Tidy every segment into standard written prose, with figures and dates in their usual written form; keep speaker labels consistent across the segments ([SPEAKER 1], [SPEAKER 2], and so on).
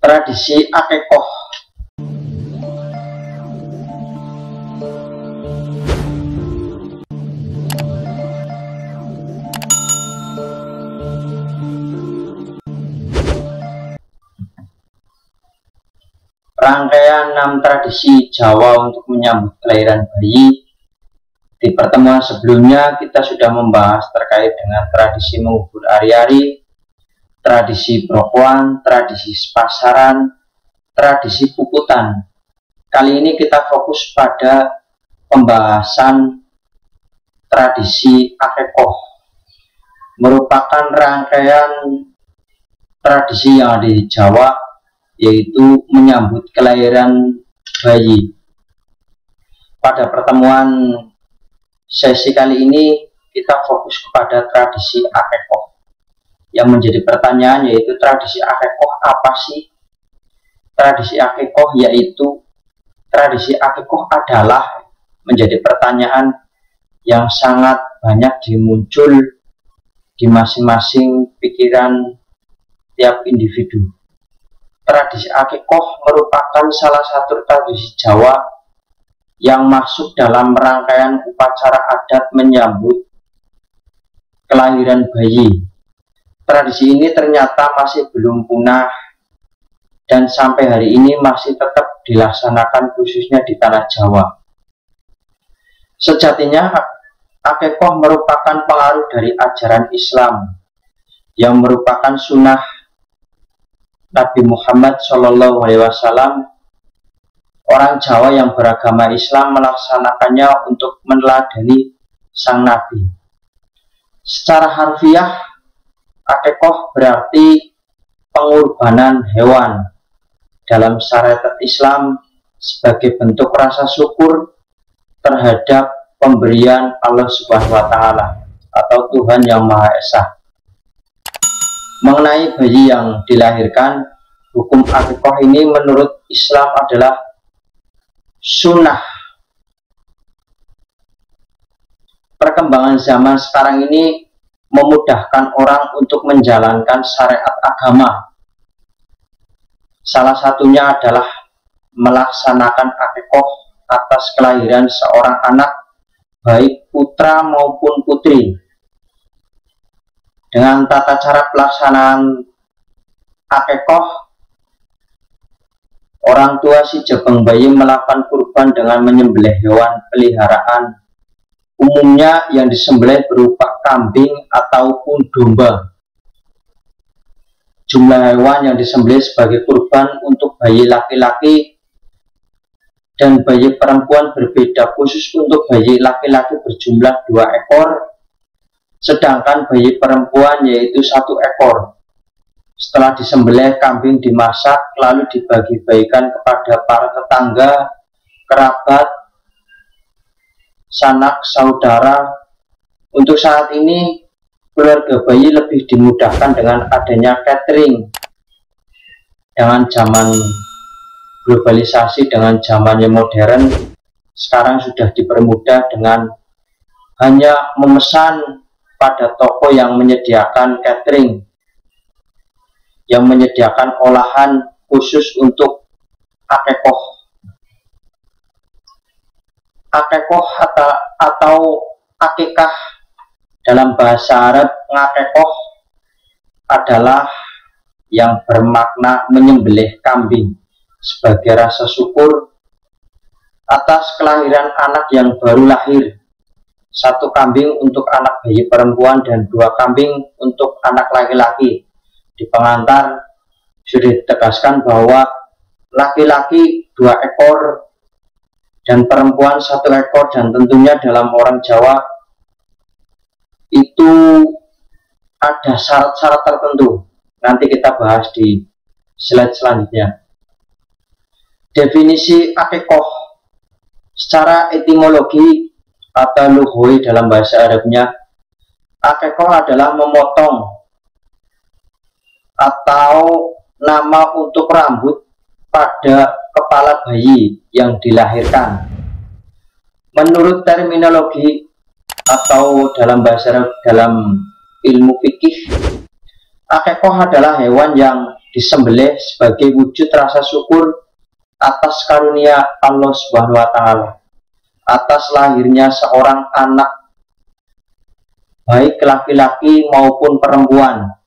[SPEAKER 1] Tradisi akikoh. Rangkaian 6 tradisi Jawa untuk menyambut kelahiran bayi. Di pertemuan sebelumnya kita sudah membahas terkait dengan tradisi mengubur ari-ari, tradisi brokoan, tradisi pasaran, tradisi puputan. Kali ini kita fokus pada pembahasan tradisi akikoh, merupakan rangkaian tradisi yang ada di Jawa, yaitu menyambut kelahiran bayi. Pada pertemuan sesi kali ini kita fokus kepada tradisi akikoh. Yang menjadi pertanyaan yaitu tradisi akikoh apa sih? Tradisi akikoh adalah menjadi pertanyaan yang sangat banyak dimuncul di masing-masing pikiran tiap individu. Tradisi akikoh merupakan salah satu tradisi Jawa yang masuk dalam rangkaian upacara adat menyambut kelahiran bayi. Tradisi ini ternyata masih belum punah dan sampai hari ini masih tetap dilaksanakan khususnya di tanah Jawa. Sejatinya akikoh merupakan pengaruh dari ajaran Islam yang merupakan sunnah Nabi Muhammad SAW. Orang Jawa yang beragama Islam melaksanakannya untuk meneladani sang Nabi. Secara harfiah, akikoh berarti pengorbanan hewan dalam syariat Islam sebagai bentuk rasa syukur terhadap pemberian Allah Subhanahu wa Ta'ala atau Tuhan Yang Maha Esa. Mengenai bayi yang dilahirkan, hukum akikoh ini menurut Islam adalah sunnah. Perkembangan zaman sekarang ini memudahkan orang untuk menjalankan syariat agama. Salah satunya adalah melaksanakan akikoh atas kelahiran seorang anak, baik putra maupun putri. Dengan tata cara pelaksanaan akikoh, orang tua si jabang bayi melakukan kurban dengan menyembelih hewan peliharaan. Umumnya yang disembelih berupa kambing ataupun domba. Jumlah hewan yang disembelih sebagai kurban untuk bayi laki-laki dan bayi perempuan berbeda. Khusus untuk bayi laki-laki berjumlah 2 ekor, sedangkan bayi perempuan yaitu 1 ekor. Setelah disembelih, kambing dimasak lalu dibagi-bagikan kepada para tetangga, kerabat, sanak saudara. Untuk saat ini keluarga bayi lebih dimudahkan dengan adanya catering. Dengan zaman globalisasi, dengan zamannya modern, sekarang sudah dipermudah dengan hanya memesan pada toko yang menyediakan catering, yang menyediakan olahan khusus untuk akikoh. Akikoh atau akikah dalam bahasa Arab, ngakikoh adalah yang bermakna menyembelih kambing sebagai rasa syukur atas kelahiran anak yang baru lahir. 1 kambing untuk anak bayi perempuan dan 2 kambing untuk anak laki-laki. Di pengantar sudah ditegaskan bahwa laki-laki 2 ekor dan perempuan 1 ekor, dan tentunya dalam orang Jawa itu ada syarat-syarat tertentu. Nanti kita bahas di slide selanjutnya. Definisi akikoh secara etimologi atau lughwi dalam bahasa Arabnya, akikoh adalah memotong atau nama untuk rambut pada kepala bayi yang dilahirkan. Menurut terminologi atau dalam bahasa Arab, dalam ilmu fikih, akikoh adalah hewan yang disembelih sebagai wujud rasa syukur atas karunia Allah Subhanahu wa Ta'ala, atas lahirnya seorang anak, baik laki-laki maupun perempuan.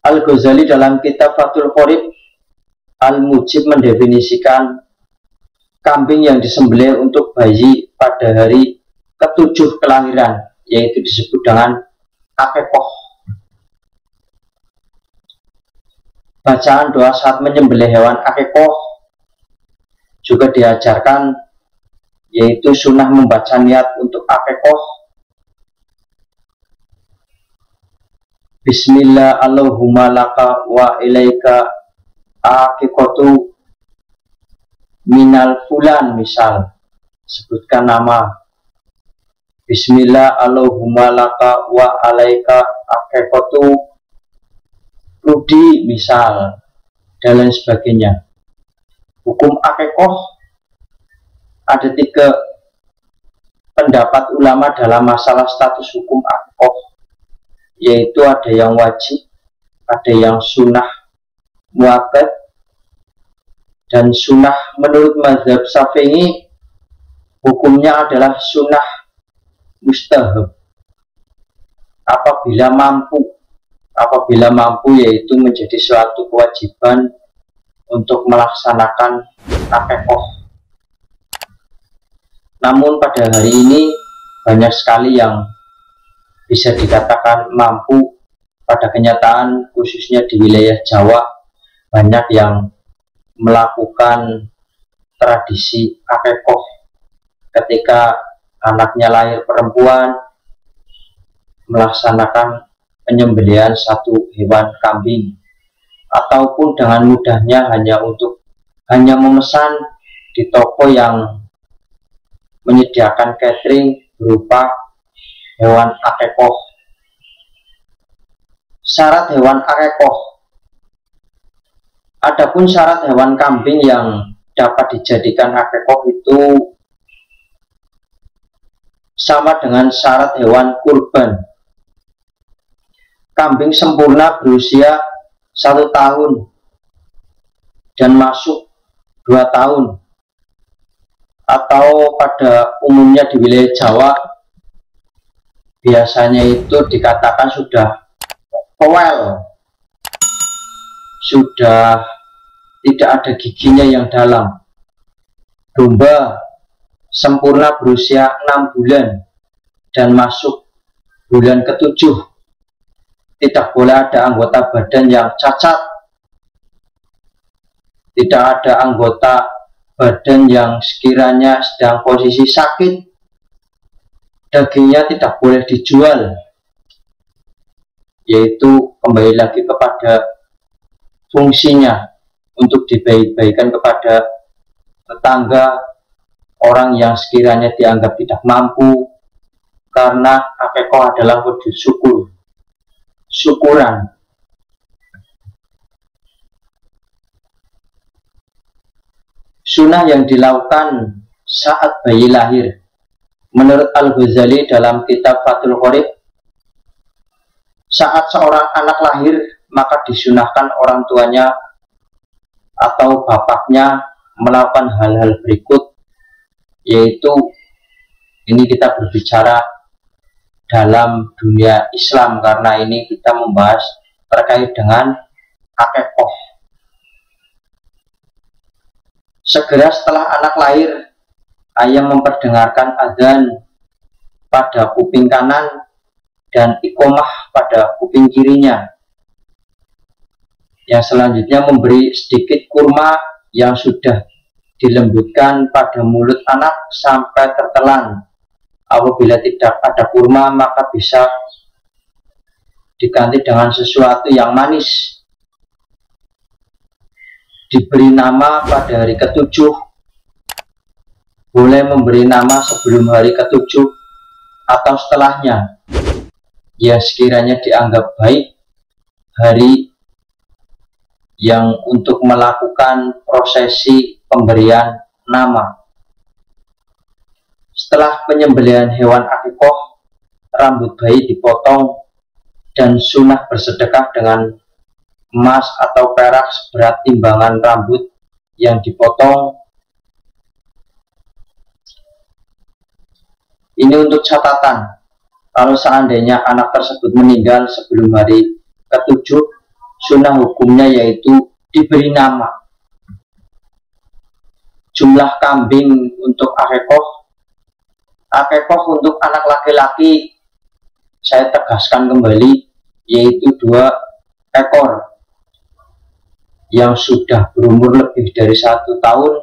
[SPEAKER 1] Al-Ghazali dalam kitab Fathul Qorib Al-Mujib mendefinisikan kambing yang disembelih untuk bayi pada hari ke-7 kelahiran, yaitu disebut dengan akikoh. Bacaan doa saat menyembelih hewan akikoh juga diajarkan, yaitu sunnah membaca niat untuk akikoh. Bismillah Allahumma laka wa ilaika akikotu minal fulan, misal sebutkan nama. Bismillah Allahumma laka wa alaika akikotu Rudi, misal, dan lain sebagainya. Hukum akikoh, ada 3 pendapat ulama dalam masalah status hukum akikoh, yaitu ada yang wajib, ada yang sunnah muakkad, dan sunnah menurut mazhab Syafi'i hukumnya adalah sunnah mustahab apabila mampu, yaitu menjadi suatu kewajiban untuk melaksanakan akikoh. Namun pada hari ini banyak sekali yang bisa dikatakan mampu. Pada kenyataan, khususnya di wilayah Jawa, banyak yang melakukan tradisi akikoh ketika anaknya lahir perempuan, melaksanakan penyembelihan satu hewan kambing, ataupun dengan mudahnya hanya memesan di toko yang menyediakan catering berupa hewan akikoh. Syarat hewan akikoh. Adapun syarat hewan kambing yang dapat dijadikan akikoh itu sama dengan syarat hewan kurban. Kambing sempurna berusia 1 tahun dan masuk 2 tahun, atau pada umumnya di wilayah Jawa biasanya itu dikatakan sudah powel, sudah tidak ada giginya yang dalam. Domba sempurna berusia 6 bulan dan masuk bulan ke-7. Tidak boleh ada anggota badan yang cacat, tidak ada anggota badan yang sekiranya sedang posisi sakit. Dagingnya tidak boleh dijual, yaitu kembali lagi kepada fungsinya untuk dibaik-baikan kepada tetangga, orang yang sekiranya dianggap tidak mampu, karena akikoh adalah wujud syukuran. Sunnah yang dilakukan saat bayi lahir. Menurut Al-Ghazali dalam kitab Fathul Qorib, saat seorang anak lahir, maka disunahkan orang tuanya atau bapaknya melakukan hal-hal berikut, yaitu ini kita berbicara dalam dunia Islam, karena ini kita membahas terkait dengan akikoh. Segera setelah anak lahir, ayah memperdengarkan adzan pada kuping kanan dan iqomah pada kuping kirinya. Yang selanjutnya memberi sedikit kurma yang sudah dilembutkan pada mulut anak sampai tertelan. Apabila tidak ada kurma, maka bisa diganti dengan sesuatu yang manis. Diberi nama pada hari ke-7. Boleh memberi nama sebelum hari ke-7 atau setelahnya, ya sekiranya dianggap baik hari yang untuk melakukan prosesi pemberian nama. Setelah penyembelihan hewan akikoh, rambut bayi dipotong dan sunnah bersedekah dengan emas atau perak seberat timbangan rambut yang dipotong. Ini untuk catatan, kalau seandainya anak tersebut meninggal sebelum hari ke-7, sunnah hukumnya yaitu diberi nama. Jumlah kambing untuk akikoh untuk anak laki-laki, saya tegaskan kembali, yaitu 2 ekor yang sudah berumur lebih dari 1 tahun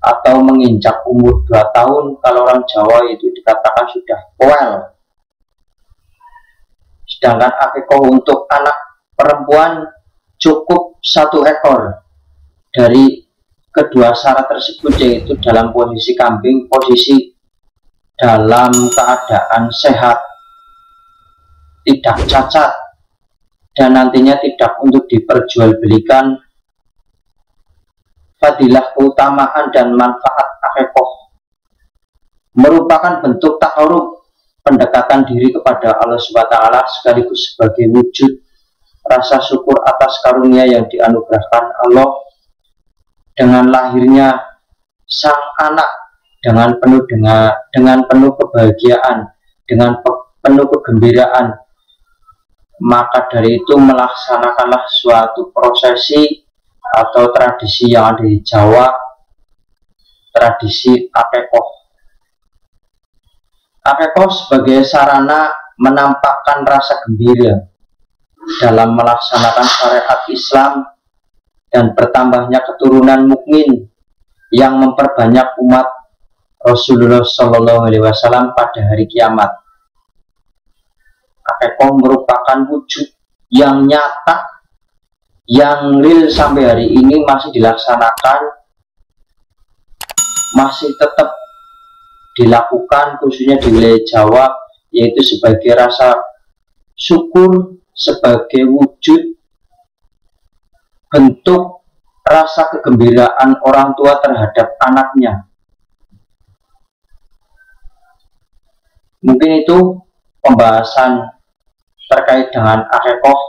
[SPEAKER 1] atau menginjak umur 2 tahun. Kalau orang Jawa itu dikatakan sudah poel. Sedangkan akikoh untuk anak perempuan cukup 1 ekor. Dari kedua syarat tersebut, yaitu dalam posisi kambing, posisi dalam keadaan sehat, tidak cacat, dan nantinya tidak untuk diperjualbelikan. Fadilah, keutamaan dan manfaat akikoh merupakan bentuk takarub, pendekatan diri kepada Allah SWT, sekaligus sebagai wujud rasa syukur atas karunia yang dianugerahkan Allah dengan lahirnya sang anak dengan penuh kebahagiaan, dengan penuh kegembiraan. Maka dari itu melaksanakanlah suatu prosesi atau tradisi yang ada di Jawa, tradisi akikoh. Akikoh sebagai sarana menampakkan rasa gembira dalam melaksanakan syariat Islam dan bertambahnya keturunan mukmin yang memperbanyak umat Rasulullah SAW pada hari kiamat. Akikoh merupakan wujud yang nyata, yang real sampai hari ini masih dilaksanakan, masih tetap dilakukan khususnya di wilayah Jawa, yaitu sebagai rasa syukur, sebagai wujud bentuk rasa kegembiraan orang tua terhadap anaknya. Mungkin itu pembahasan terkait dengan akikoh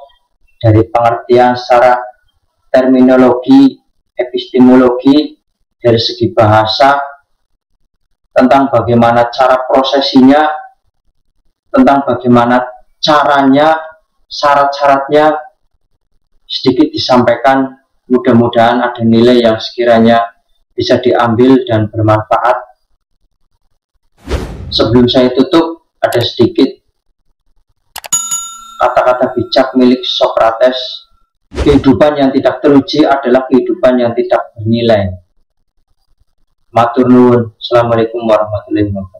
[SPEAKER 1] dari pengertian secara terminologi, epistemologi, dari segi bahasa, tentang bagaimana cara prosesinya, tentang bagaimana caranya, syarat-syaratnya, sedikit disampaikan. Mudah-mudahan ada nilai yang sekiranya bisa diambil dan bermanfaat. Sebelum saya tutup, ada sedikit kata-kata bijak milik Socrates. Kehidupan yang tidak teruji adalah kehidupan yang tidak bernilai. Matur nuwun. Assalamualaikum warahmatullahi wabarakatuh.